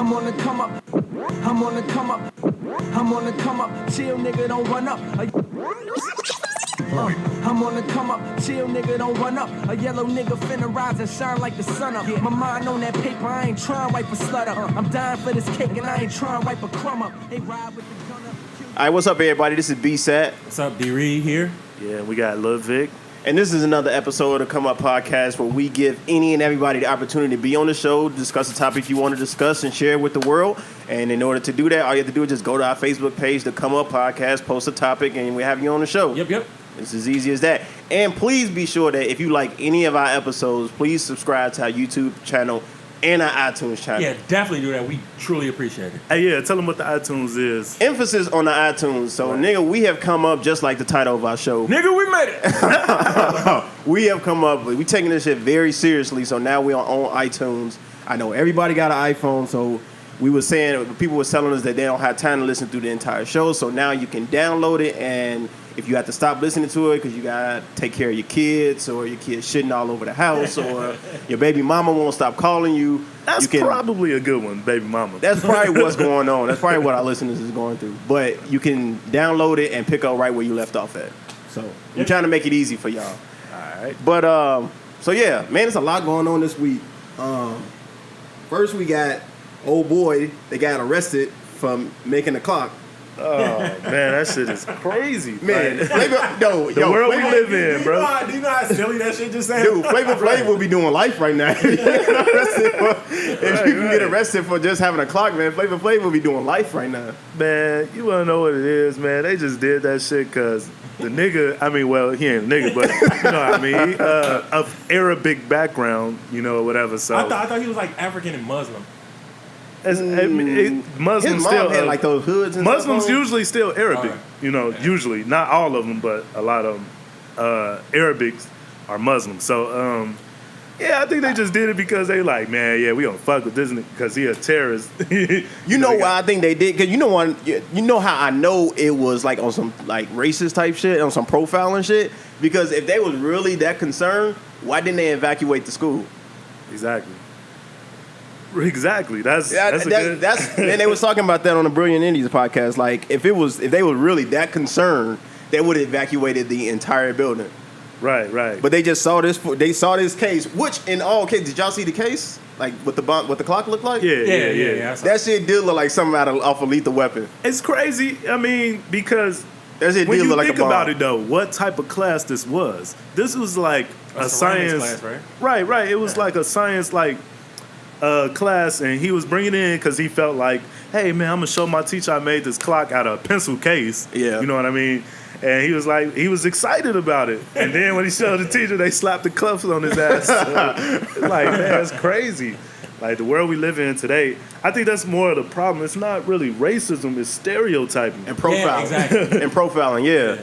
I'm on the come up. I'm on the come up. I'm on the come up. Chill, nigga, don't run up. I'm on the come up. Chill, nigga, don't run up. A yellow nigga finna rise and shine like the sun up. My mind on that paper, I ain't trying to wipe a slut up. I'm dying for this cake and I ain't trying to wipe a crumb up. They ride with the gun up. All right, what's up, everybody? This is B-Sat. What's up, D-Reed here? Yeah, we got Lil Vic. And this is another episode of Come Up Podcast where we give any and everybody the opportunity to be on the show, discuss the topic you want to discuss, and share it with the world. And in order to do that, all you have to do is just go to our Facebook page, the Come Up Podcast, post a topic, and we have you on the show. Yep. It's as easy as that. And please be sure that if you like any of our episodes, please subscribe to our YouTube channel and our iTunes channel. Yeah, definitely do that. We truly appreciate it. Hey, yeah, tell them what the iTunes is. Emphasis on the iTunes. So, nigga, we have come up just like the title of our show. Nigga, we made it. We have come up. We taking this shit very seriously. So now we are on iTunes. I know everybody got an iPhone. So we were saying, people were telling us that they don't have time to listen through the entire show. So now you can download it, and if you have to stop listening to it because you got to take care of your kids, or your kids shitting all over the house, or your baby mama won't stop calling you. That's probably a good one, baby mama. That's probably what's going on. That's probably what our listeners is going through. But you can download it and pick up right where you left off at. So I'm trying to make it easy for y'all. All right. But, so yeah, man, there's a lot going on this week. First we got old boy that got arrested from making the clock. Oh, man, that shit is crazy. Man, the Flavor world we live in, bro. Do you know how silly that shit just sounds? Dude, Flavor Flav will be doing life right now. If you can get arrested for just having a clock, man, Flavor Flav will be doing life right now. Man, you want to know what it is, man? They just did that shit because the nigga, I mean, well, he ain't a nigga, but you know what I mean? Of Arabic background, you know, whatever. So I thought he was like African and Muslim. Muslims His mom still had like those hoods and Muslims stuff on. usually still Arabic, you know, usually. Not all of them, but a lot of them. Arabics are Muslims. So, yeah, I think they just did it because they like, man, yeah, we gonna fuck with this because he a terrorist. You know why I think they did? Because you know how I know it was like on some like racist type shit, on some profiling shit? Because if they was really that concerned, why didn't they evacuate the school? Exactly. That's and they was talking about that on the Brilliant Indies podcast. Like if they were really that concerned, they would have evacuated the entire building. Right. But they just saw this. They saw this case. Which in all cases, did y'all see the case? Like what the clock looked like? Yeah. That shit did look like something off a Lethal Weapon. It's crazy. I mean, because that shit when did you look like think a bomb. about it, though, what type of class this was? This was like a science class, right? Right. It was like a science class, and he was bringing it in because he felt like, hey man, I'm gonna show my teacher I made this clock out of a pencil case. Yeah, you know what I mean. And he was excited about it. And then when he showed the teacher, they slapped the cuffs on his ass. Like, man, that's crazy. Like the world we live in today, I think that's more of the problem. It's not really racism; it's stereotyping and profiling. Yeah, exactly. And profiling, yeah.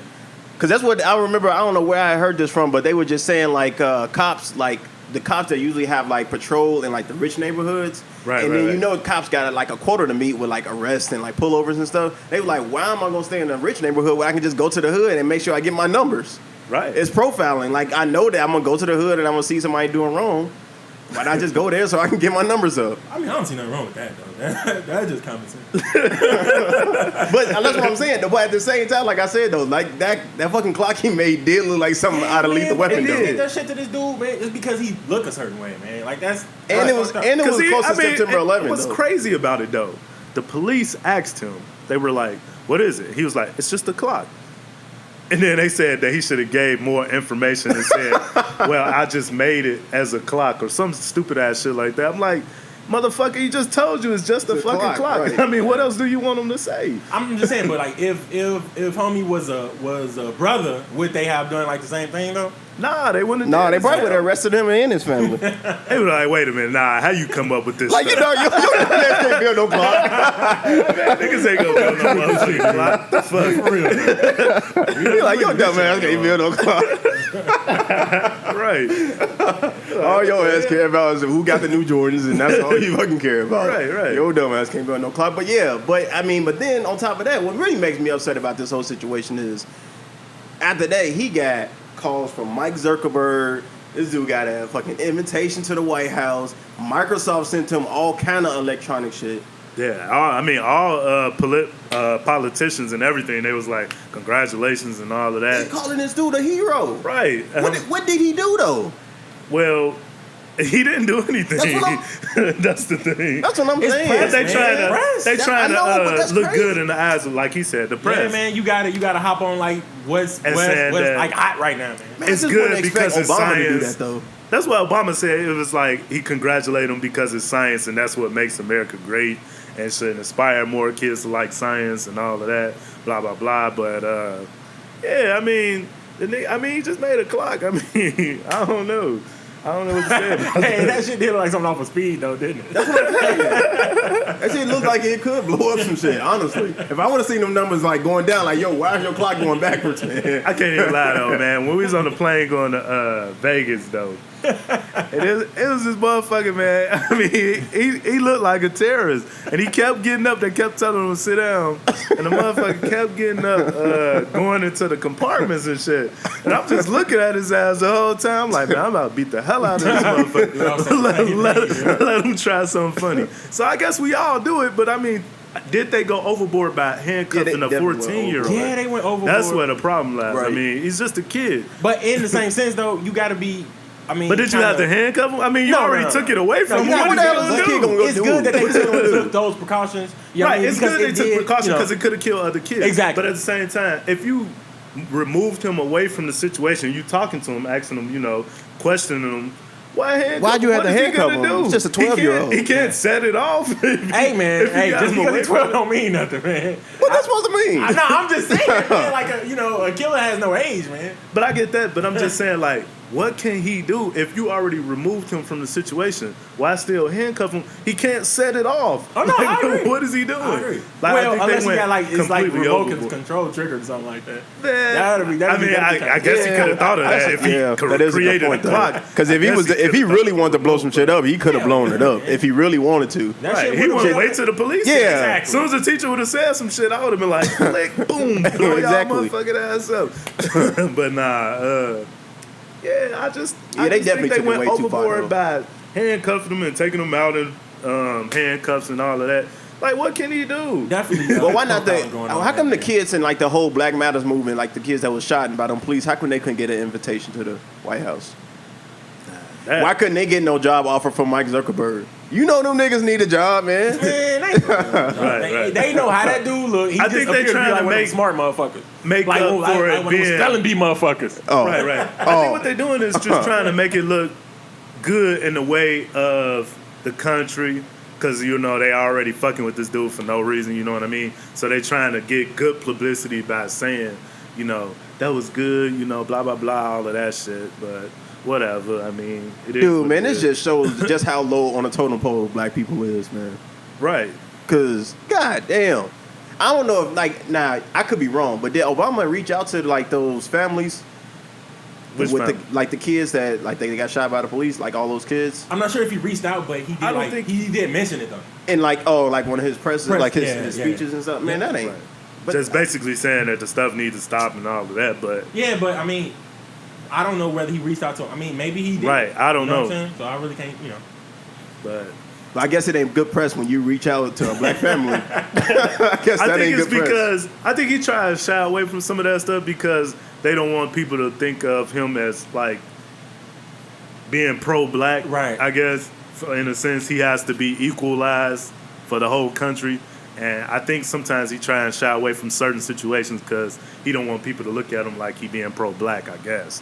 Because that's what I remember. I don't know where I heard this from, but they were just saying like cops, like the cops that usually have like patrol in like the rich neighborhoods, right? And then right. you know cops got like a quota to meet with like arrests and like pullovers and stuff. They were like, why am I gonna stay in a rich neighborhood where I can just go to the hood and make sure I get my numbers? Right. It's profiling. Like I know that I'm gonna go to the hood and I'm gonna see somebody doing wrong. Why not just go there so I can get my numbers up? I mean, I don't see nothing wrong with that, though. That's just common sense. But that's what I'm saying. But at the same time, like I said, though, like that fucking clock he made did look like something out of Lethal Weapon. They did that shit to this dude, man, just because he looked a certain way, man. Like that's and it was close to September 11th. What's crazy about it though? The police asked him. They were like, "What is it?" He was like, "It's just a clock." And then they said that he should have gave more information and said, well, I just made it as a clock or some stupid ass shit like that. I'm like, motherfucker, he just told you it's just a fucking clock. Right. I mean, what else do you want him to say? I'm just saying, but like if homie was a brother, would they have done like the same thing though? Nah, they wouldn't. Nah, they probably would have arrested him and his family. They were like, wait a minute, nah, how you come up with this like, stuff? you know, you can't build no clock. Niggas ain't gonna build no motherfucking clock. The fuck, for real. You're like, yo, dumb ass can't build no clock. Right. All your ass care about is who got the new Jordans, and that's all you fucking care about. Right. Your dumb ass can't build no clock. But yeah, but then on top of that, what really makes me upset about this whole situation is after that, he got calls from Mike Zuckerberg This dude got a fucking invitation to the White House. Microsoft sent him all kind of electronic shit. Yeah, all politicians and everything, they was like, congratulations and all of They that. calling this dude a hero. Right. What did he do though? Well, he didn't do anything. That's the thing. That's what I'm saying. press, They man. trying I know, but that's to look crazy. good in the eyes of, like he said, the press. Yeah, man, you gotta hop on like what's And saying that- like hot right now, man. Man, I It's just good wouldn't expect because it's Obama to do science. that though. That's what Obama said. It was like he congratulated him because it's science and that's what makes America great and should inspire more kids to like science and all of that, blah, blah, blah. But, yeah, I mean, he just made a clock. I mean, I don't know. I don't know what to say about Hey, that shit did look like something off of Speed though, didn't it? That shit looked like it could blow up some shit, honestly. If I would have seen them numbers like going down, like, yo, why is your clock going backwards, man? I can't even lie though, man. When we was on the plane going to Vegas though, it was this motherfucker, man. I mean, he looked like a terrorist, and he kept getting up. They kept telling him to sit down, and the motherfucker kept getting up, going into the compartments and shit. And I'm just looking at his ass the whole time, like, man, I'm about to beat the hell out of this motherfucker. let him try something funny. So I guess we all do it, but I mean, did they go overboard by handcuffing a definitely went 14-year-old? Yeah, they went overboard. That's where the problem lies. Right. I mean, he's just a kid. But in the same sense though, you gotta be. I mean, But did you have to handcuff him? I mean, you already took it away from him. you What gotta- is he what the hell is gonna this kid do? gonna go It's do? good that they took those precautions. You know what I Right, mean? it's Because good they it took did, precautions you know, because it could have killed other kids. Exactly. But at the same time, if you removed him away from the situation, you talking to him, asking him, questioning him, Why'd you have to handcuff him? It's just a 12-year-old. He can't set it off. Hey man, If you hey, got just him because away it's from 12 it. don't mean nothing, man. What that's supposed to mean? No, I'm just saying, man. Like a killer has no age, man. But I get that. But I'm just saying, like, what can he do if you already removed him from the situation? Why still handcuff him? He can't set it off. Oh no, I agree. What is he doing? I agree. Like, Well, I think they unless you went got like it's like completely remote overboard. control trigger or something like that. Man, That'd be I guess he could have thought of that if he that is a good created a point, though. clock. Because if he really wanted to blow some shit up, he could have blown it up. If he really wanted to. That Right, shit he would've would been- wait till the police. Yeah. Exactly. As soon as the teacher would have said some shit, I would have been like, click, boom, blow Exactly. y'all motherfucking ass up. But nah, yeah, I Yeah, just they think definitely they took it went way too far, overboard by handcuffing them and taking them out in handcuffs and all of that. Like, what can he do? Definitely. But why not going on how come the there. kids in like the whole Black Matters movement, like the kids that was shot by them police, how come they couldn't get an invitation to the White House? That- Why couldn't they get no job offer from Mike Zuckerberg? You know them niggas need a job, man. Man, right. they know how that dude look. He I just think they appeared to be trying like to one of them make- smart motherfuckers. make like, up like, for like it one of them being spelling bee motherfuckers. Oh, Right. I think what they're doing is just trying to make it look good in the way of the country, because they already fucking with this dude for no reason. You know what I mean? So they trying to get good publicity by saying, that was good. Blah blah blah, all of that shit. But whatever. I mean, it is. Dude, what man, it this is. just shows just how low on the totem pole black people is, man. right. Cause god damn, I don't know if I could be wrong, but did Obama reach out to like those families Which with family? the kids that like they got shot by the police, like all those kids, I'm not sure if he reached out, but he did. I don't think- he did mention it though. and like one of his like his yeah. speeches and stuff. Man, that ain't. Right. But Just basically saying that the stuff needs to stop and all of that, but Yeah, but I mean, I don't know whether he reached out to him. I mean, maybe he did. Right, I don't You know. know. What I'm saying? So I really can't. but I guess it ain't good press when you reach out to a black family. I guess I that think ain't it's good press. because I think he tried to shy away from some of that stuff because they don't want people to think of him as like being pro-black. Right. I guess in a sense he has to be equalized for the whole country, and I think sometimes he try and shy away from certain situations because he don't want people to look at him like he being pro-black. I guess.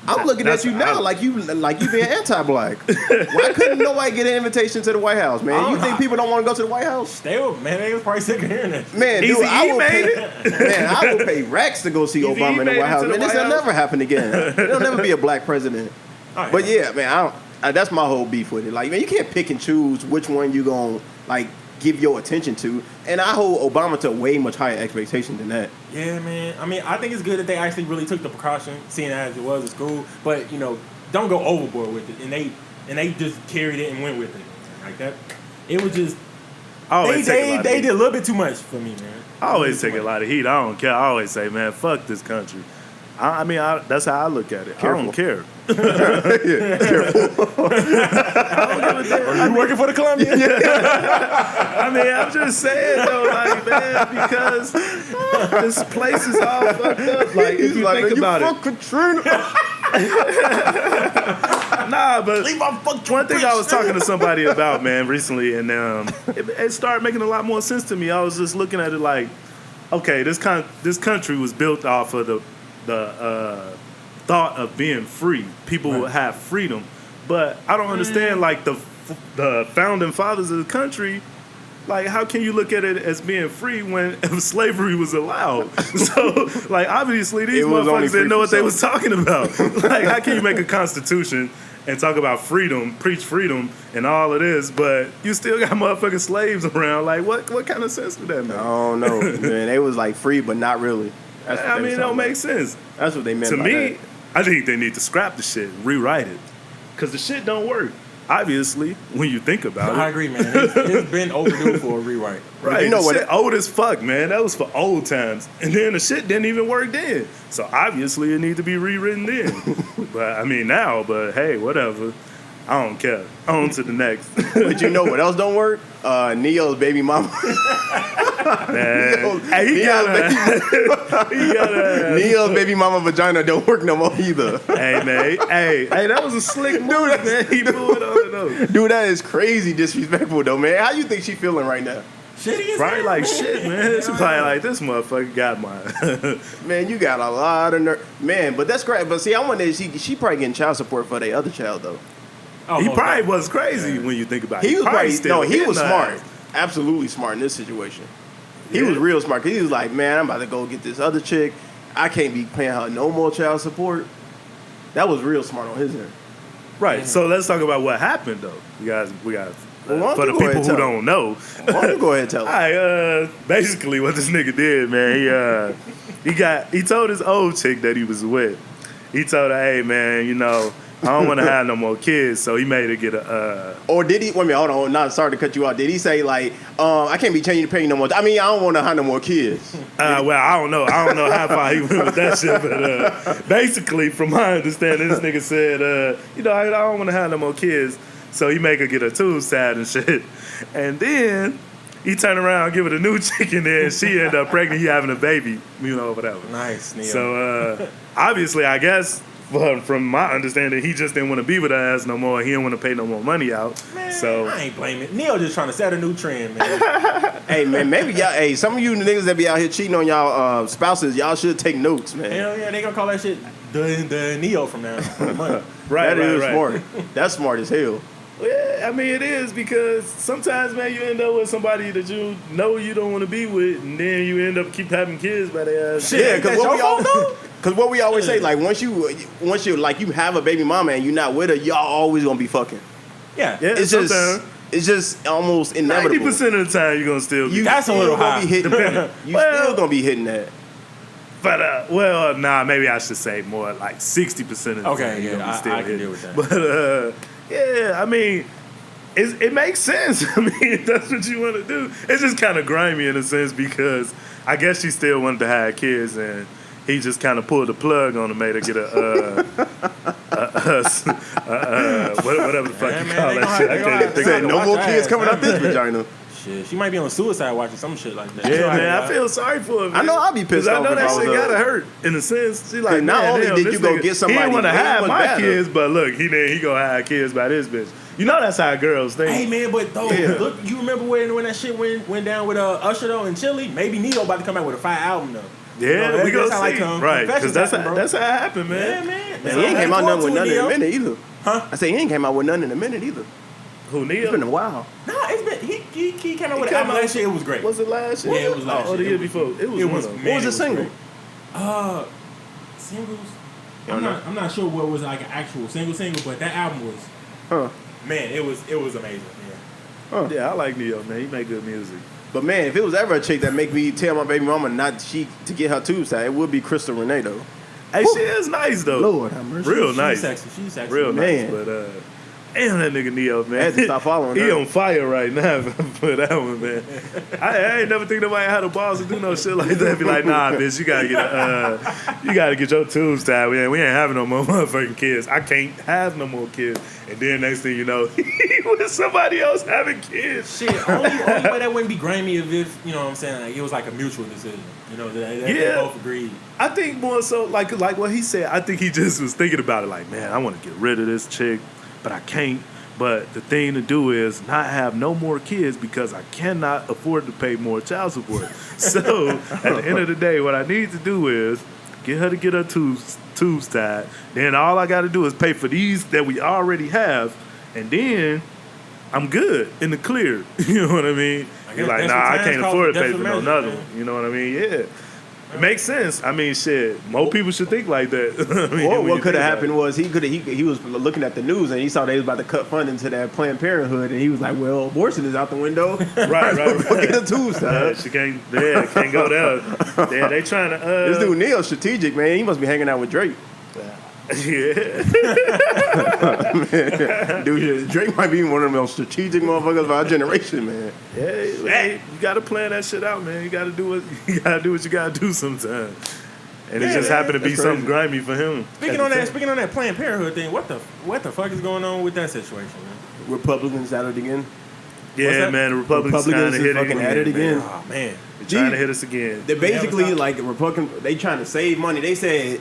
I'm looking at That's you how now I- like you being anti-black. Why couldn't nobody get an invitation to the White House, man? You think people don't want to go to the White House? They was probably sick of hearing that. Man, dude, Easy-E I will made pay, man, I will pay racks to go see Easy-E Obama in the made White it House. to the Man, this White will House. never happen again. There'll never be a black president. All right. But yeah, man, that's my whole beef with it. Like, man, you can't pick and choose which one you gonna like give your attention to. And I hold Obama to a way much higher expectation than that. Yeah, man. I mean, I think it's good that they actually really took the precaution, seeing as it was at school. But don't go overboard with it. And they just carried it and went with it like that. It was just I always take a lot of they heat. did a little bit too much for me, man. I always take a lot of heat. I don't care. I always say, man, fuck this country. I mean, that's how I look at it. I don't care. Are you working for the Columbia? I mean, I'm just saying though, like, man, because this place is all fucked up. Like, if you think about it. Katrina. Nah, but one thing I was talking to somebody about, man, recently, and it started making a lot more sense to me. I was just looking at it like, okay, this country was built off of the thought of being free. People would have freedom, but I don't understand like the founding fathers of the country. Like, how can you look at it as being free when slavery was allowed? So, like, obviously these motherfuckers didn't know what they was talking about. Like, how can you make a constitution and talk about freedom, preach freedom, and all of this, but you still got motherfucking slaves around? Like, what kind of sense would that make? I don't know, man. They was like free, but not really. I mean, it don't make sense. That's what they meant. To by me, that. I think they need to scrap the shit, rewrite it, because the shit don't work. Obviously, when you think about it. I agree, man. It's been overdue for a rewrite. Right, You know the what? shit old as fuck, man. That was for old times. And then the shit didn't even work then. So obviously it needs to be rewritten then. But I mean now, but hey, whatever. I don't care. On to the next. But you know what else don't work? Neo's baby mama. Man. Hey, he got Neo's baby mama vagina don't work no more either. Hey, man. Hey, that was a slick move, man. He pulled on those. Dude, that is crazy disrespectful though, man. How you think she feeling right now? Shitty as Probably hell, like man. shit, man. She probably like, this motherfucker got mine. Man, you got a lot of nerve. Man, but that's great. But see, I wonder if she probably getting child support for the other child though. Oh, He most probably definitely. was crazy when you think about it. He was probably, still no, he was getting smart. eyes. Absolutely smart in this situation. He Yeah. was real smart because he was like, man, I'm about to go get this other chick. I can't be paying her no more child support. That was real smart on his end. Right. So let's talk about what happened though. We got Well, why don't for the you go ahead people and who tell don't know. Why don't you go ahead and tell All him? right, basically what this nigga did, man, he told his old chick that he was with. He told her, hey man, you know, I don't want to have no more kids, so he made her get a Or did he? Wait a minute, hold on. Not sorry to cut you off. Did he say like, I can't be changing the paying no more? I mean, I don't want to have no more kids. well, I don't know how far he went with that shit, but basically, from my understanding, this nigga said, you know, I don't want to have no more kids, so he make her get a tube tied and shit, and then he turned around and give it a new chick, and then she ended up pregnant. He having a baby, you know, whatever. Nice, Neo. So obviously, I guess. But from my understanding, he just didn't want to be with her ass no more. He didn't want to pay no more money out. Man, So I ain't blaming. Neo just trying to set a new trend, man. Hey man, maybe y'all. Hey, some of you niggas that be out here cheating on y'all spouses, y'all should take notes, man. Hell yeah, they gonna call that shit the Neo from now on. Money. That is smart. That's smart as hell. Yeah, I mean, it is because sometimes, man, you end up with somebody that you know you don't want to be with, and then you end up keep having kids by their ass. Shit. Yeah, because that's what we your all fault, because what we always say, like once you like you have a baby mama and you're not with her, y'all always gonna be fucking. Yeah. Yeah, It's sometimes. just almost inevitable. 90% of the time, you're gonna still. You That's a still little gonna high. be hitting. You Well- still gonna be hitting that. But maybe I should say more like 60% of the Okay, time. you're yeah, gonna be I still can hitting. deal with that. But yeah, I mean. It makes sense. I mean, if that's what you want to do. It's just kind of grimy in a sense because I guess she still wanted to have kids and he just kind of pulled the plug on her, made her get whatever the fuck Yeah, you man, call they that gonna shit. have- I they can't gonna even have- think Said of no watch more her kids ass, coming out this vagina. Shit, she might be on suicide watch or some shit like that. Yeah, man, I feel sorry for her. Man. I know I'd be pissed 'Cause off I know if that I was shit her. gotta hurt in a sense. She like, not man, only damn, did this you go nigga, get somebody, he didn't want to it have was my better. kids, but look, he gonna have kids by this bitch. You know that's how girls think. Hey man, but though, Yeah. look, you remember when that shit went down with Usher though and Chili? Maybe Neo about to come out with a fire album though. Yeah, You know, we gonna that's how, like, see. Right, because confessions happen, bro. that's how it happened, man. Yeah, man. Man, he ain't came out nothing with nothing in a Neo. minute either. Huh? I say he ain't came out with nothing in a minute either. Who, It's Neil? been a while. Nah, it's been he came out with He an album came out- last year. It was great. Was it last year? Yeah, it was last Oh, year. the year before. It was It one was of them. man, What was it the single? great. Singles. I'm not sure what was like an actual single, but that album was Huh. man. It was amazing. Yeah. Yeah, I like Neil, man. He make good music. But man, if it was ever a chick that make me tell my baby mama not to get her tubes tied, it would be Crystal Renee though. Hey, she is nice though. Lord have mercy. Real She's nice. sexy. She's sexy. Real Man. nice. But Damn, that nigga Neo, man. I had to stop following He him. on fire right now for that one, man. I ain't never think nobody had the balls to do no shit like that. Be like, nah, bitch, you gotta get your tubes tied. We ain't having no more motherfucking kids. I can't have no more kids. And then next thing you know, he with somebody else having kids. Shit, only way that wouldn't be grimy if you know what I'm saying, like, it was like a mutual decision. You know, they both agreed. I think more so like what he said. I think he just was thinking about it like, man, I want to get rid of this chick, but I can't. But the thing to do is not have no more kids because I cannot afford to pay more child support. So at the end of the day, what I need to do is get her to get her tubes tied. Then all I got to do is pay for these that we already have, and then I'm good in the clear. You know what I mean? You're like, nah, I can't afford to pay for another one. You know what I mean? Yeah. It makes sense. I mean, shit. More people should think like that. I mean, what could have happened was he was looking at the news and he saw they was about to cut funding to that Planned Parenthood and he was like, well, abortion is out the window. Right. Look at the tubes, she can't go there. Yeah, they trying to. This dude Neil strategic, man. He must be hanging out with Drake. Yeah. Man, dude, Drake might be one of the most strategic motherfuckers of our generation, man. Hey, you gotta plan that shit out, man. You gotta do what you gotta do sometimes. And it just happened to be something grimy for him. Speaking on that Planned Parenthood thing, what the fuck is going on with that situation, man? Republicans at it again. Yeah, man, the Republicans trying to hit it again. Oh man, they're trying to hit us again. They're basically like Republican. They trying to save money. They said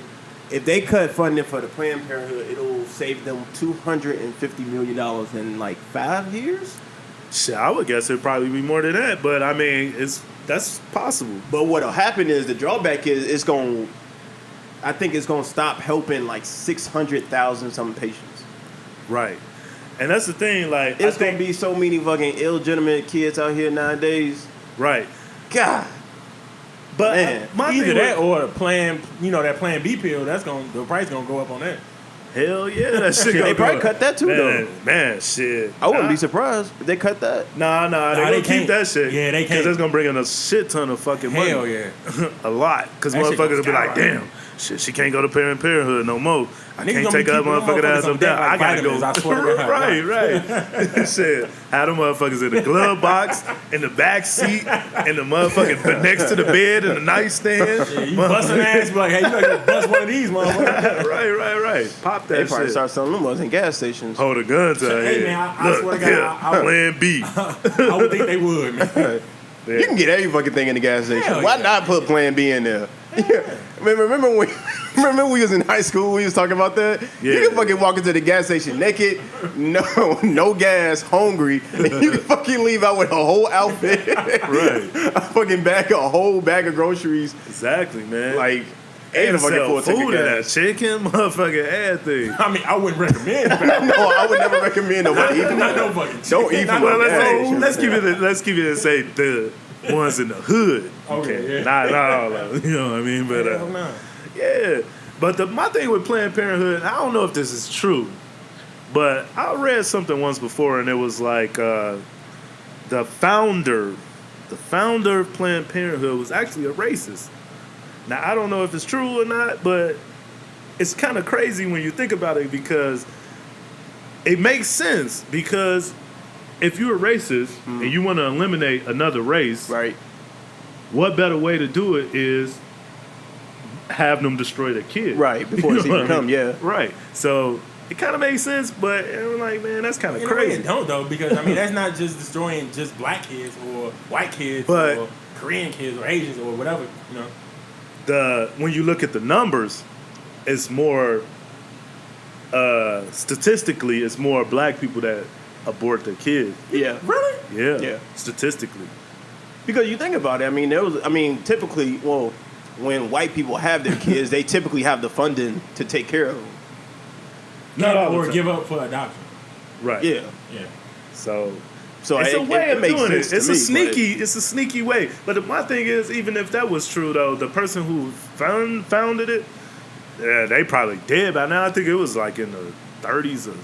if they cut funding for the Planned Parenthood, it'll save them $250 million in like 5 years. Shit, I would guess it'd probably be more than that, but I mean, that's possible. But what'll happen is the drawback is I think it's gonna stop helping like 600,000 something patients. Right, and that's the thing. Like, it's gonna be so many fucking illegitimate kids out here nowadays. Right, God. But either that or the plan, that Plan B pill. The price gonna go up on that. Hell yeah, that shit. They probably cut that too, though. Man, shit. I wouldn't be surprised if they cut that. Nah, they gonna keep that shit. Yeah, they can't. Because that's gonna bring in a shit ton of fucking money. Hell yeah, a lot. Because motherfuckers will be like, damn, shit, she can't go to Planned Parenthood no more. I can't take her motherfucking ass up there. I gotta go. I swear to God. Right. Shit. Had them motherfuckers in the glove box, in the back seat, in the motherfucking next to the bed, in the nightstand. Yeah, you busting ass, be like, hey, you gotta bust one of these, motherfuckers. Right. Pop that shit. They probably start selling them ones in gas stations. Hold a gun to her Hey, head. man, I swear to God, Plan B. I would think they would, man. Yeah. You can get every fucking thing in the gas station. Hell Why yeah. not put Plan B in there? Yeah. Remember when we was in high school, we was talking about that? Yeah. You can fucking walk into the gas station naked, no gas, hungry, and you can fucking leave out with a whole outfit. Right. A whole bag of groceries. Exactly, man. Like, and ain't a fucking full tank food of in gas. that chicken, motherfucking everything. I mean, I wouldn't recommend that. No, I would never recommend nobody eat Not that. no fucking Don't eat from Well, a gas station. let's keep it and say the ones in the hood. Okay, yeah. Not all of them. You know what I mean? But Hell no. yeah. But my thing with Planned Parenthood, I don't know if this is true, but I read something once before, and it was like the founder of Planned Parenthood was actually a racist. Now, I don't know if it's true or not, but it's kind of crazy when you think about it because it makes sense. Because if you're a racist and you want to eliminate another race, Right. what better way to do it is have them destroy their kid. Right, before it's You know even what I come, mean? yeah. Right. So it kind of makes sense, but I'm like, man, that's kind of In a way crazy. it don't though, because I mean that's not just destroying just black kids or white kids But- or Korean kids or Asians or whatever, you know. When you look at the numbers, it's more statistically, it's more black people that abort their kids. Yeah. Really? Yeah. Yeah. Statistically. Because you think about it, typically, when white people have their kids, they typically have the funding to take care of them. Not all the or time. give up for adoption. Right. Yeah. Yeah. So So it's a way of makes doing it. sense It's to me, it's a sneaky way. But my thing is, even if that was true though, the person who founded it, they probably dead by now. I think it was like in the 30s or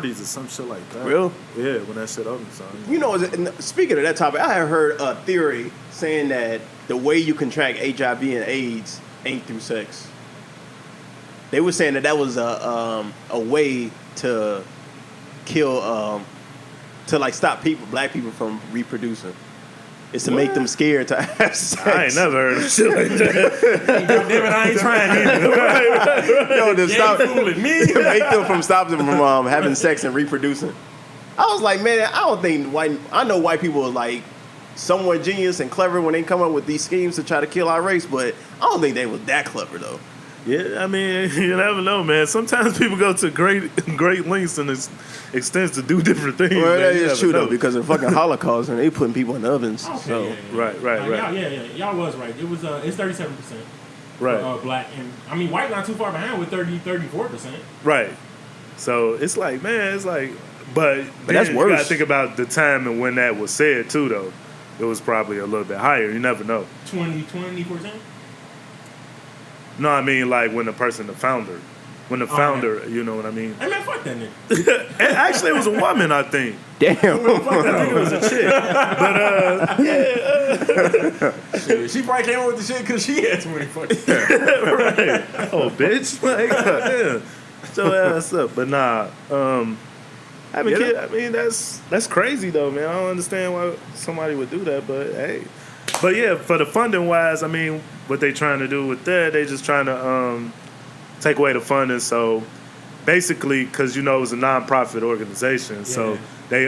40s or some shit like that. Real? Yeah, when that shit opened, son. You know, speaking of that topic, I have heard a theory saying that the way you contract HIV and AIDS ain't through sex. They were saying that was a way to kill to like stop black people from reproducing. It's to make them scared to have sex. I ain't never heard of shit like that. Damn it, I ain't trying either. Yo, to You stop ain't fooling me. to make them from stopping them from having sex and reproducing. I was like, man, I don't think I know white people are like somewhat genius and clever when they come up with these schemes to try to kill our race, but I don't think they was that clever though. Yeah, I mean, you never know, man. Sometimes people go to great lengths and extents to do different things. Well, man. that You is never true know. though, because of the fucking Holocaust and they putting people in ovens. Okay, So yeah. Right. Y'all was right. It was it's 37%. Right. Black and I mean white not too far behind with 34%. Right. So it's like, man, but that's then worse. You gotta think about the time and when that was said too, though. It was probably a little bit higher. You never know. 20%. No, I mean like when the founder, yeah. you know what I mean. Hey man, fuck that nigga. And actually, it was a woman, I think. damn. I think it was a chick. Shit, she probably came up with the shit because she had too many fucking. Right. Oh, bitch. Like, yeah. So ass up. But nah. Having kids, I mean, that's crazy though, man. I don't understand why somebody would do that, but hey. But yeah, for the funding wise, I mean, what they trying to do with that, they just trying to take away the funding. So basically, because you know it was a non-profit organization, so they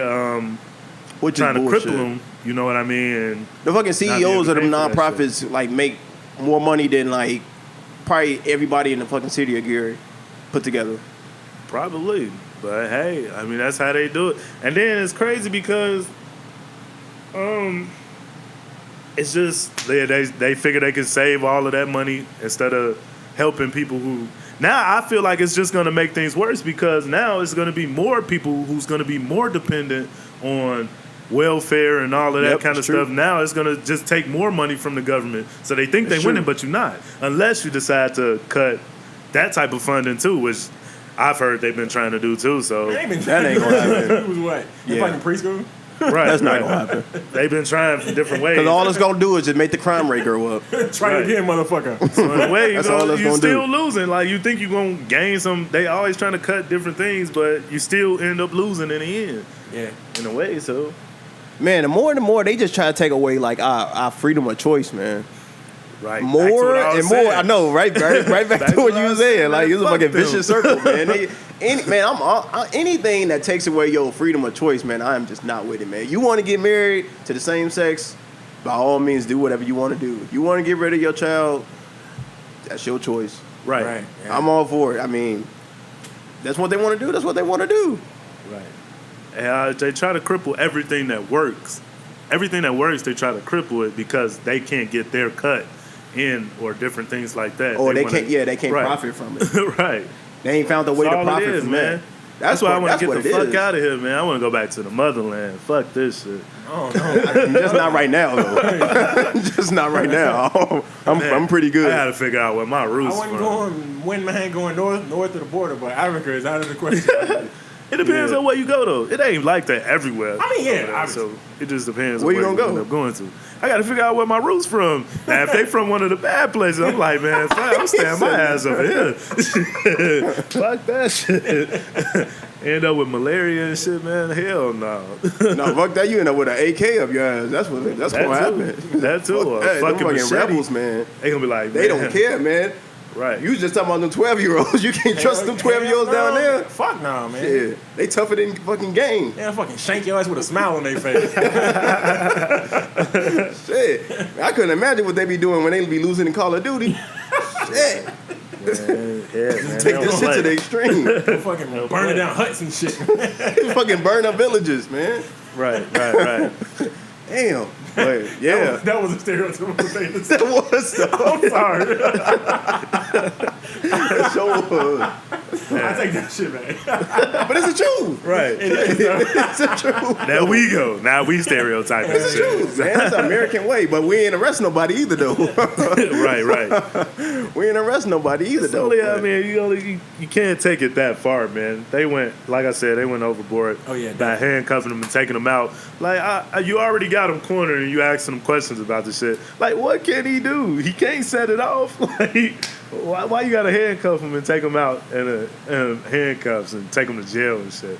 Which trying is to bullshit. cripple them. You know what I mean? And The fucking CEOs of them Not be able to pay for that nonprofits like make more money than like probably everybody in the fucking city of Gary put together. probably. But hey, I mean that's how they do it. And then it's crazy because it's just they figure they can save all of that money instead of helping people who now I feel like it's just gonna make things worse because now it's gonna be more people who's gonna be more dependent on welfare and all of that Yep, kind of it's true. stuff. Now it's gonna just take more money from the government. So they think It's they're winning, true. but you're not. Unless you decide to cut that type of funding too, which I've heard they've been trying to do too. So They ain't been That ain't gonna happen. It was what? You Yeah. fucking preschool? right, That's not right. gonna happen. They've been trying for different ways. Because all it's gonna do is just make the crime rate go up. Try Right. it again, motherfucker. So in a way, That's all it's you're gonna still do. losing. Like you think you're gonna gain some. They always trying to cut different things, but you still end up losing in the end. Yeah. In a way, so Man, the more they just try to take away like our freedom of choice, man. right. back to More what I was and more. saying. I know, right back Back to what to you what I was was saying. saying, Like it's a man. fucking Fuck them. vicious circle, man. Anything that takes away your freedom of choice, man, I am just not with it, man. You want to get married to the same sex, by all means, do whatever you want to do. If you want to get rid of your child, that's your choice. Right. Right. Yeah. I'm all for it. I mean, that's what they want to do. That's what they want to do. Right. And they try to cripple everything that works. Everything that works, they try to cripple it because they can't get their cut in or different things like that. Or they wanna- can't. Yeah, they can't Right. profit from it. Right. They ain't found a way That's to all it profit is, from man. that. That's why I want to what get the it fuck is. out of here, man. I want to go back to the motherland. Fuck this shit. Oh no. Just not right now, though. Just not right now. I'm pretty good. I got to figure out where my I roots wasn't from. going north of the border, but Africa is out of the question. It depends Yeah. on where you go, though. It ain't like that everywhere. I mean, yeah, over there, obviously. So it just depends Where on you where gonna you go? end up going to. I got to figure out where my roots from. Now, if they from one of the bad places, I'm like, man, fuck, I'm staying my ass over here. Fuck that shit. End up with malaria and shit, man. Hell no. No, fuck that. You end up with an AK up your ass. That's what. That's That gonna too. happen. That too. Or Hey, them fucking machete. rebels, man. They gonna be like, They man. don't care, man. Right. You was just talking about them 12-year-olds. You can't trust them 12-year-olds down there. Fuck no, man. Yeah, they tougher than fucking game. Yeah, fucking shank your ass with a smile on their face. Shit, I couldn't imagine what they be doing when they be losing in Call of Duty. Shit, Man, yeah, man. take this shit to the extreme. Fucking burning down huts and shit. Fucking burn up villages, man. Right. Damn. But yeah, That was a stereotypical thing to say. that was the I'm sorry. show. I take that shit back. But it's the truth. Right. It's the truth. There we go. Now we stereotyping It's the shit. truth, man. That's the American way. But we ain't arrest nobody either, though. right. We ain't arrest nobody either, though. Only, I But- mean, you can't take it that far, man. They went, like I said, they went overboard. Oh, yeah, by handcuffing them and taking them out. Like you already got him cornered, and you asking him questions about the shit. Like, what can he do? He can't set it off. Like, why you gotta handcuff him and take him out in handcuffs and take him to jail and shit?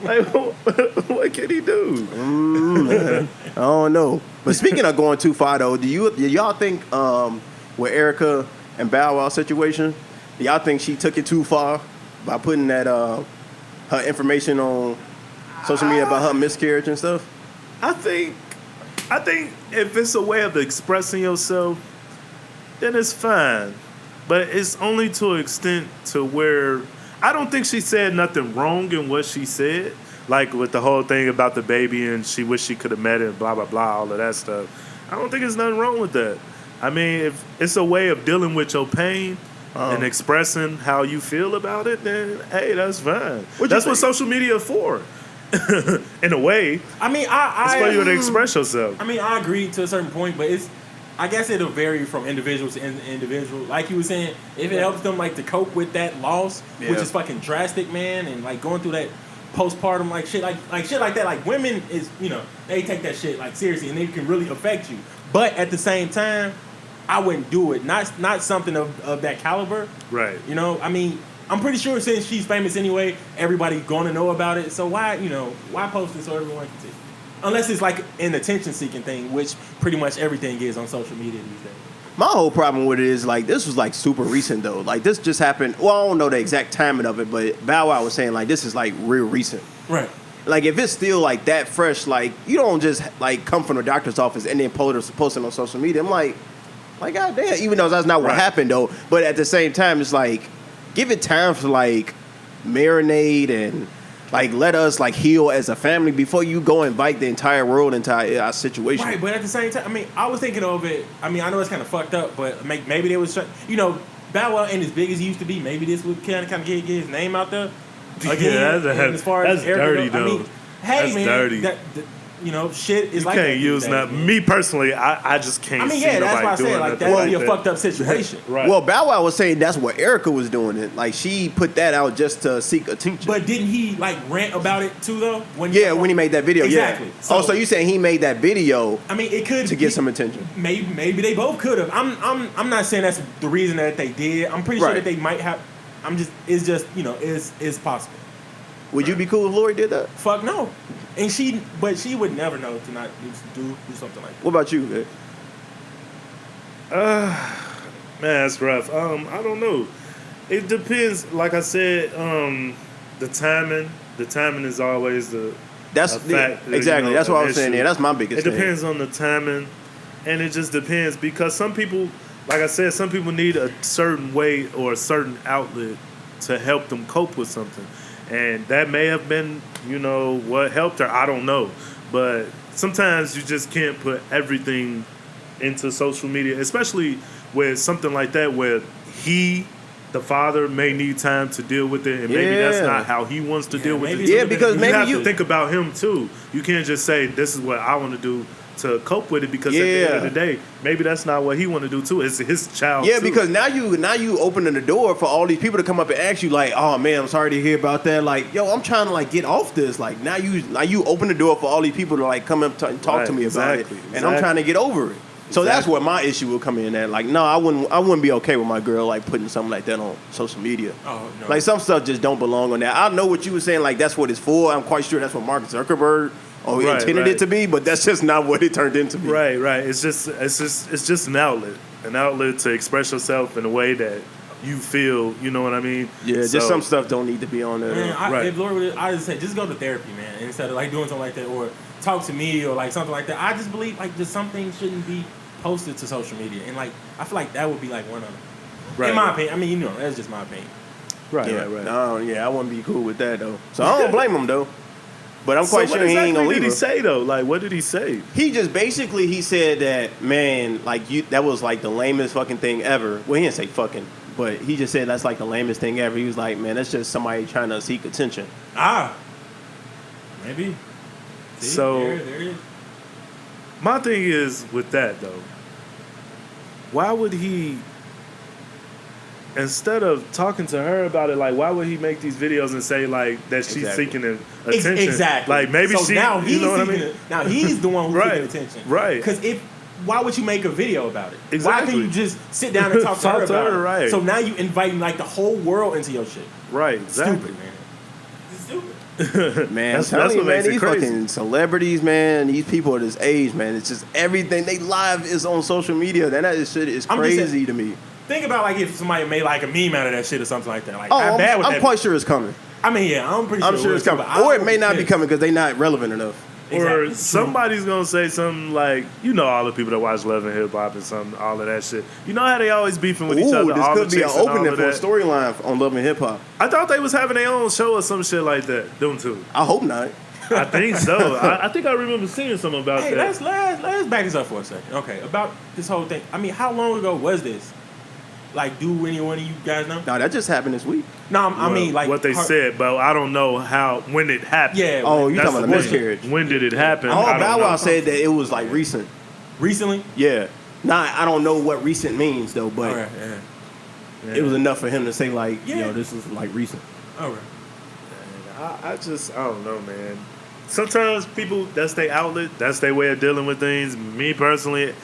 Like, what can he do? I don't know. But speaking of going too far, though, do y'all think with Erica and Bow Wow situation, do y'all think she took it too far by putting that her information on social media about her miscarriage and stuff? I think if it's a way of expressing yourself, then it's fine. But it's only to an extent to where I don't think she said nothing wrong in what she said. Like with the whole thing about the baby and she wished she could have met it, blah, blah, blah, all of that stuff. I don't think there's nothing wrong with that. I mean, if it's a way of dealing with your pain and expressing how you feel about it, then, hey, that's fine. That's what social media is for. In a way. I mean, it's for you to express yourself. I mean, I agree to a certain point, but I guess it'll vary from individual to individual. Like you were saying, if it helps them like to cope with that loss, which is fucking drastic, man, and like going through that postpartum like shit like that, like women is, you know, they take that shit like seriously and it can really affect you. But at the same time, I wouldn't do it. Not something of that caliber. Right. You know, I mean, I'm pretty sure since she's famous anyway, everybody's gonna know about it. So why post it so everyone can see? Unless it's like an attention-seeking thing, which pretty much everything is on social media these days. My whole problem with it is, like, this was, like, super recent, though. Like, this just happened. Well, I don't know the exact timing of it, but Bow Wow was saying, like, this is, like, real recent. Right. Like, if it's still, like, that fresh, like, you don't just, like, come from the doctor's office and then post it on social media. I'm like, goddamn, even though that's not what happened, though. But at the same time, it's like, give it time to, like, marinate and, like, let us, like, heal as a family before you go invite the entire world into our situation. Right, but at the same time, I mean, I was thinking of it. I mean, I know it's kind of fucked up, but maybe they was, you know, Bow Wow ain't as big as he used to be. Maybe this would kind of get his name out there. Again, that's dirty, though. I mean, hey, that's man, dirty. You know, shit is you like that. You can't use nothing. Me personally, I just can't. I mean, see yeah, that's why I said like that would be a that. fucked up situation. Right. Well, Bow Wow was saying that's what Erica was doing. It like she put that out just to seek attention. But didn't he like rant about it too though? When he made that video. Exactly. Yeah. So you saying he made that video? I mean, it could to get some attention. Maybe they both could have. I'm not saying that's the reason that they did. I'm pretty sure that they might have. It's just you know it's possible. Would you be cool if Lori did that? Fuck no. And she would never know to not do something like that. What about you, man? Man, that's rough. I don't know. It depends. Like I said, the timing. The timing is always that's fact. Exactly. That's what I was saying. Yeah, that's my biggest. It depends on the timing, and it just depends because some people, like I said, some people need a certain way or a certain outlet to help them cope with something. And that may have been, you know, what helped her. I don't know. But sometimes you just can't put everything into social media, especially with something like that where the father, may need time to deal with it. And maybe that's not how he wants to deal with it. Yeah, because maybe you have to think about him, too. You can't just say, this is what I want to do to cope with it because at the end of the day, maybe that's not what he want to do too. It's his child. Yeah, too. because now you opening the door for all these people to come up and ask you like, oh man, I'm sorry to hear about that. Like, yo, I'm trying to like get off this. Like now you open the door for all these people to like come up and talk to me about it, and I'm trying to get over it. So that's where my issue will come in at. Like, no, I wouldn't be okay with my girl like putting something like that on social media. Oh no. Like some stuff just don't belong on that. I know what you were saying. Like that's what it's for. I'm quite sure that's what Mark Zuckerberg intended it to be, but that's just not what it turned into be. Right. It's just an outlet to express yourself in a way that you feel. You know what I mean? Yeah. Just some stuff don't need to be on there. Man, if Lord would, I just say just go to therapy, man, instead of like doing something like that or talk to me or like something like that. I just believe like just some things shouldn't be posted to social media, and like I feel like that would be like one of them. Right. In my opinion, I mean, you know, that's just my opinion. Right. No, I wouldn't be cool with that though. So I don't blame him though. But I'm quite sure he ain't gonna leave. What did he say though? Like, what did he say? He just basically he said that man, like that was like the lamest fucking thing ever. Well, he didn't say fucking, but he just said that's like the lamest thing ever. He was like, man, that's just somebody trying to seek attention. Maybe. See, so there it is. My thing is with that though. Why would he? Instead of talking to her about it, like, why would he make these videos and say, like, that she's seeking attention? Exactly. Like, maybe so she, now he's you know what I mean? Now he's the one who's seeking attention. Right. Because why would you make a video about it? Exactly. Why can't you just sit down and talk to her about it? Right. So now you inviting, like, the whole world into your shit. Right, exactly. Stupid, man. It's stupid. Man, That's I'm telling you, what man, makes it these crazy. fucking celebrities, man, these people at this age, man, it's just everything they live is on social media. That shit is I'm just crazy to me. Think about like if somebody made like a meme out of that shit or something like that. Like, Oh, how bad would I'm that quite sure it's coming. I mean, yeah, I'm pretty I'm sure, sure it's would, coming. but I Or it don't may not be care. coming because they not relevant enough. Exactly. Or somebody's gonna say something like, all the people that watch Love and Hip Hop and something, all of that shit. You know how they always beefing with each Ooh, other. this all could the be an chicks and all opening of for a that. storyline on Love and Hip Hop. I thought they was having their own show or some shit like that. Them two. I hope not. I think so. I think I remember seeing something about Hey, that. let's back this up for a second. Okay, about this whole thing. I mean, how long ago was this? Like, do any one of you guys know? No, that just happened this week. No, I mean, like what they said, but I don't know when it happened. Yeah. Oh, you That's talking about the the thing. miscarriage? When did it happen? Oh, I don't Bow know. Wow said that it was like recent. Recently. Yeah. Nah, I don't know what recent means though, but Okay. Yeah. it was enough for him to say like, Yeah. this is like recent. Okay. I don't know, man. Sometimes people, that's their outlet, that's their way of dealing with things. Me personally,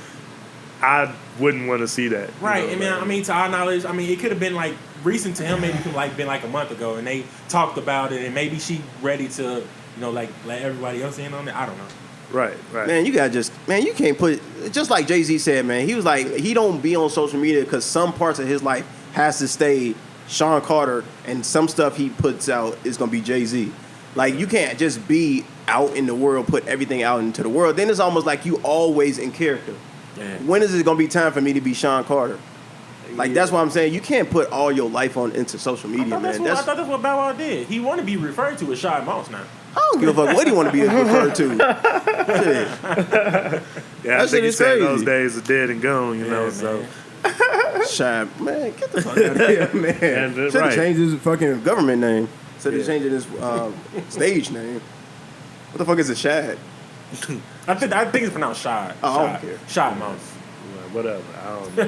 I wouldn't want to see that. Right. You know, I mean, to our knowledge, I mean, it could have been like recent to him. Maybe it could like been like a month ago, and they talked about it, and maybe she ready to, like let everybody else in on it. I don't know. Right. Man, you can't put, just like Jay-Z said, man, he was like, he don't be on social media because some parts of his life has to stay Sean Carter, and some stuff he puts out is going to be Jay-Z. Like, you can't just be out in the world, put everything out into the world. Then it's almost like you always in character. Yeah. When is it going to be time for me to be Sean Carter? Like, that's what I'm saying. You can't put all your life on into social media, I man. thought that's what Bow Wow did. He want to be referred to as Shy Moss now. I don't give a fuck what he want to be referred to. Shit. Yeah, I That shit think he is said crazy. those days are dead and gone, you know, Yeah, so. man. Shy, man, get the fuck out of here, man. And, Should have right. changed his fucking government name. Instead of Yeah. changing his stage name. What the fuck is a Shad? I think it's pronounced Shy. Oh, I don't care. Shy Moss. Whatever. I don't know.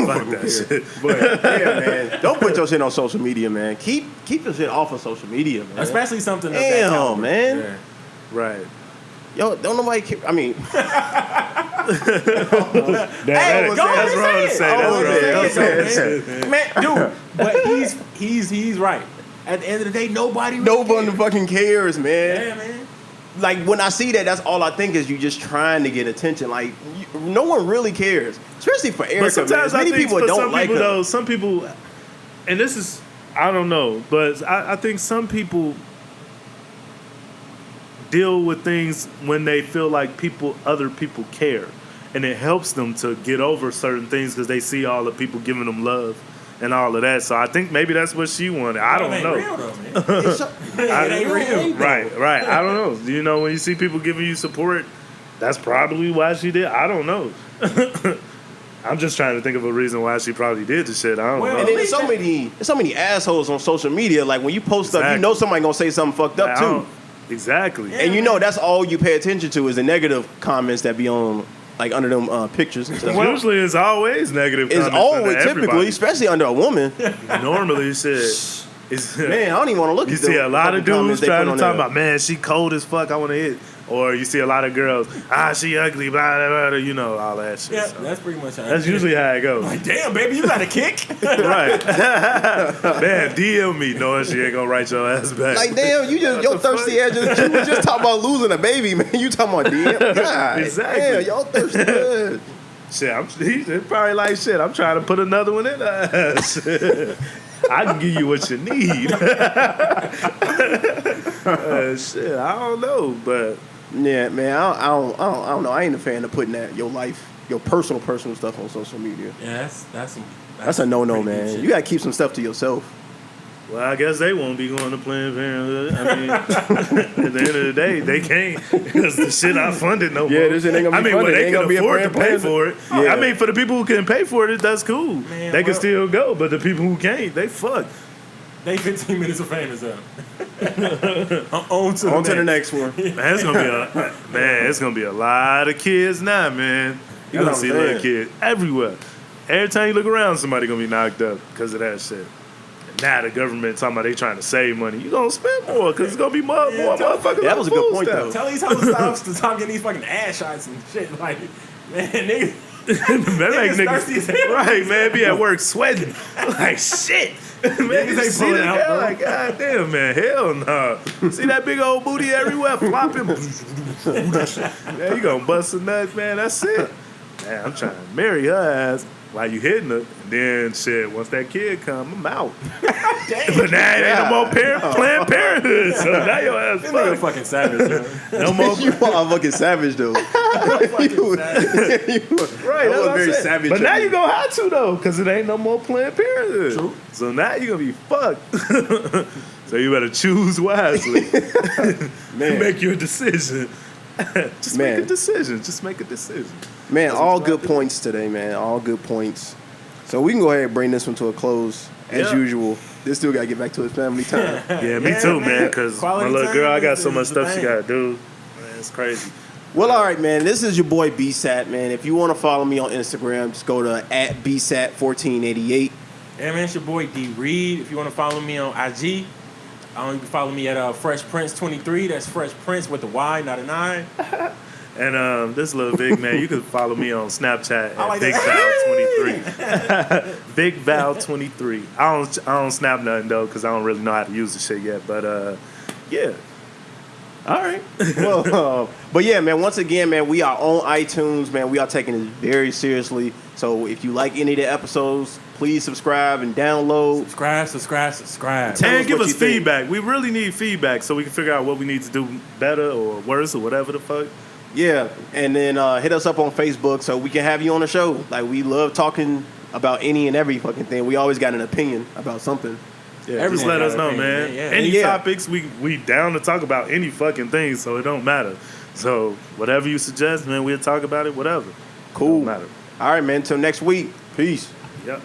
Fuck that shit. But yeah, man, don't put your shit on social media, man. Keep your shit off of social media, man. Especially something of that Damn, caliber. man. Yeah. Right. Yo, don't nobody care. I mean, That's go wrong ahead to say. and That's say wrong it. to say. Man, dude, but he's right. At the end of the day, nobody really nobody cares. fucking cares, man. Yeah, man. Like, when I see that, that's all I think is you just trying to get attention. Like, no one really cares, especially for Erica. But sometimes man. I Many think people for don't some like people, her. though, some people, and this is, I don't know, but I think some people deal with things when they feel like other people care. And it helps them to get over certain things because they see all the people giving them love and all of that. So I think maybe that's what she wanted. I don't It ain't know. real though, man. It's so- It ain't real. Right. I don't know. You know, when you see people giving you support, that's probably why she did. I don't know. I'm just trying to think of a reason why she probably did the shit. I don't Well, know. And then there's so many assholes on social media. Like, when you post stuff, you Exactly. know somebody gonna say something fucked up I too. don't- Exactly. Yeah. And you know that's all you pay attention to is the negative comments that be on, like, under them pictures and stuff. Usually it's always negative. It's comments always under typically, everybody. especially under a woman. Normally shit. It's, Man, I don't even want to look you at see the a lot of fucking comments dudes they trying put to on talk there. about, man, she cold as fuck, I want to hit. Or you see a lot of girls, she ugly, blah, blah, blah, you know, all that shit. Yeah, So that's pretty much how that's usually how it goes. like, damn, baby, you got a kick. Right. Man, DM me knowing she ain't gonna write your ass back. Like, damn, you just your the thirsty fuck? ass. You was just talking about losing a baby, man. You talking about DM? God, Exactly. Damn, y'all thirsty. ass. Shit, he's probably like, shit, I'm trying to put another one in her ass. I can give you what you need. Shit, I don't know, but Yeah, man, I don't know. I ain't a fan of putting that your life, your personal stuff on social media. Yeah, That's a no-no, pretty good man. shit. You gotta keep some stuff to yourself. well, I guess they won't be going to Planned Parenthood. I mean, at the end of the day, they can't because the shit I funded no more. Yeah, this shit ain't gonna be I mean, funded. well, It they ain't can gonna be a afford to Planned pay for it. Yeah. I mean, for the people who can pay for it, that's cool. Man, they can well- still go, but the people who can't, they fuck. They 15 minutes of fame is up. On to On to the next one. Man, it's gonna be a lot of kids now, man. You're That's gonna see what I'm little saying. kids everywhere. Every time you look around, somebody gonna be knocked up because of that shit. now the government talking about they trying to save money. You gonna spend more because it's gonna be more motherfuckers. That on was a good food point, stamps. though. Tell these hoes to stop getting these fucking ass shots and shit. Like, man, niggas. That make thirsty as hell. right, man, be at work sweating like shit. Man, you ain't see pulling that? out, They're bro. like, God damn, man, hell no. See that big old booty everywhere flopping? Man, you gonna bust a nut, man. That's it. Man, I'm trying to marry her ass while you hitting her. And then shit, once that kid come, I'm out. But now it ain't no more Planned Parenthood. So now your ass This nigga fucked. fucking savage, man. No more. You are a fucking savage, though. You- Right, That that's was what very I said. savage But of now you. you gonna have to though, because it ain't no more Planned Parenthood. True. So now you're gonna be fucked. So you better choose wisely. Man. Make your decision. Just Man. make a decision. Just make a decision. Man, That's all what you good points today, man. All good points. So we can go ahead and bring this one to a close as Yeah. usual. This still gotta get back to his family time. Yeah, me Yeah, too, man. man. Because my Quality little girl, I got time so is much the stuff she thing. gotta do. Man, it's crazy. Well, all right, man. This is your boy BSAT, man. If you want to follow me on Instagram, just go to @BSAT1488. Yeah, man, it's your boy D Reed. If you want to follow me on IG, you can follow me at Fresh Prince 23. That's Fresh Prince with the Y, not an I. And this little Vic, man, you can follow me on Snapchat I at like VicVal23. VicVal23. I don't snap nothing though, because I don't really know how to use the shit yet. But yeah. All right. Well, but yeah, man. Once again, man, we are on iTunes, man. We are taking this very seriously. So if you like any of the episodes, please subscribe and download. Subscribe. Tell us And give what us you think. feedback. We really need feedback so we can figure out what we need to do better or worse or whatever the fuck. Yeah, and then hit us up on Facebook so we can have you on the show. Like, we love talking about any and every fucking thing. We always got an opinion about something. Yeah, Everyone just let got us an know, opinion, man. man. Yeah. Any Yeah. topics, we down to talk about any fucking thing, so it don't matter. So whatever you suggest, man, we'll talk about it, whatever. Cool. Don't matter. All right, man. Until next week. Peace. Yep.